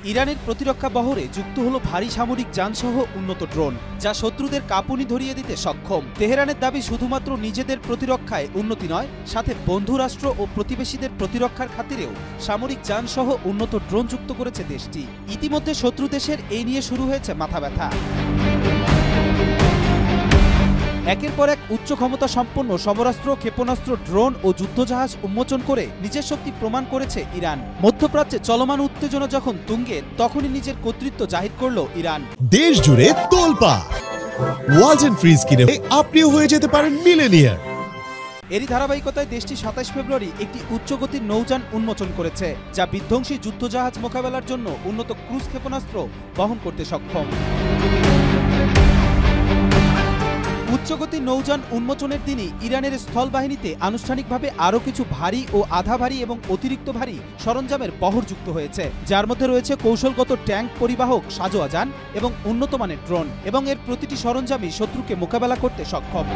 ইরানের প্রতিরক্ষা বহরে যুক্ত হলো ভারী সামরিক যানসহ উন্নত ড্রোন, যা শত্রুদের কাঁপুনি ধরিয়ে দিতে সক্ষম। তেহরানের দাবি শুধুমাত্র নিজেদের প্রতিরক্ষায় উন্নতি নয়, সাথে বন্ধু রাষ্ট্র ও প্রতিবেশীদের প্রতিরক্ষার খাতিরেও সামরিক যানসহ উন্নত ড্রোন যুক্ত করেছে দেশটি। ইতিমধ্যে শত্রু দেশের এই নিয়ে শুরু হয়েছে মাথা ব্যথা। একের পর এক উচ্চ ক্ষমতা সম্পন্ন সমরাস্ত্র, ক্ষেপণাস্ত্র, ড্রোন ও যুদ্ধজাহাজ উন্মোচন করে নিজের শক্তি প্রমাণ করেছে ইরান। মধ্যপ্রাচ্যে চলমান উত্তেজনা যখন তুঙ্গে, তখনই নিজের কর্তৃত্ব জাহির করল ইরান। দেশ জুড়ে তোলপাড় ওয়ালটন ফ্রিজ কিনে আপনিও হয়ে যেতে পারেন মিলেনিয়ার। এরই ধারাবাহিকতায় দেশটি ২৭ ফেব্রুয়ারি একটি উচ্চগতির নৌযান উন্মোচন করেছে, যা বিধ্বংসী যুদ্ধজাহাজ মোকাবেলার জন্য উন্নত ক্রুজ ক্ষেপণাস্ত্র বহন করতে সক্ষম। উচ্চগতির নৌযান উন্মোচনের দিনই ইরানের স্থল বাহিনীতে আনুষ্ঠানিকভাবে আরও কিছু ভারী ও আধা ভারী এবং অতিরিক্ত ভারী সরঞ্জামের বহর যুক্ত হয়েছে, যার মধ্যে রয়েছে কৌশলগত ট্যাঙ্ক পরিবাহক সাজোয়া যান এবং উন্নত মানের ড্রোন, এবং এর প্রতিটি সরঞ্জামই শত্রুকে মোকাবেলা করতে সক্ষম।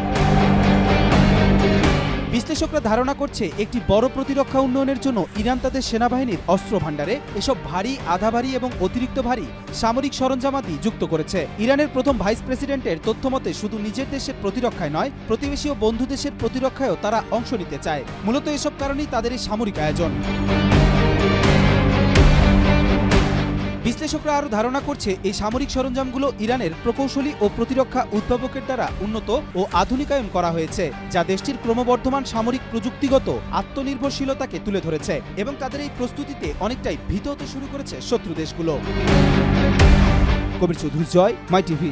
বিশ্লেষকরা ধারণা করছে, একটি বড় প্রতিরক্ষা উন্নয়নের জন্য ইরান তাদের সেনাবাহিনীর অস্ত্র ভাণ্ডারে এসব ভারী, আধা ভারী এবং অতিরিক্ত ভারী সামরিক সরঞ্জামাদি যুক্ত করেছে। ইরানের প্রথম ভাইস প্রেসিডেন্টের তথ্যমতে শুধু নিজের দেশের প্রতিরক্ষায় নয়, প্রতিবেশী ও বন্ধু দেশের প্রতিরক্ষায়ও তারা অংশ নিতে চায়। মূলত এসব কারণেই তাদের এই সামরিক আয়োজন। বিশ্লেষকরা আরও ধারণা করছে, এই সামরিক সরঞ্জামগুলো ইরানের প্রকৌশলী ও প্রতিরক্ষা উদ্ভাবকের দ্বারা উন্নত ও আধুনিকায়ন করা হয়েছে, যা দেশটির ক্রমবর্ধমান সামরিক প্রযুক্তিগত আত্মনির্ভরশীলতাকে তুলে ধরেছে এবং তাদের এই প্রস্তুতিতে অনেকটাই ভীত হতে শুরু করেছে শত্রু দেশগুলো। কবির চৌধুরী, জয়, মাই টিভি।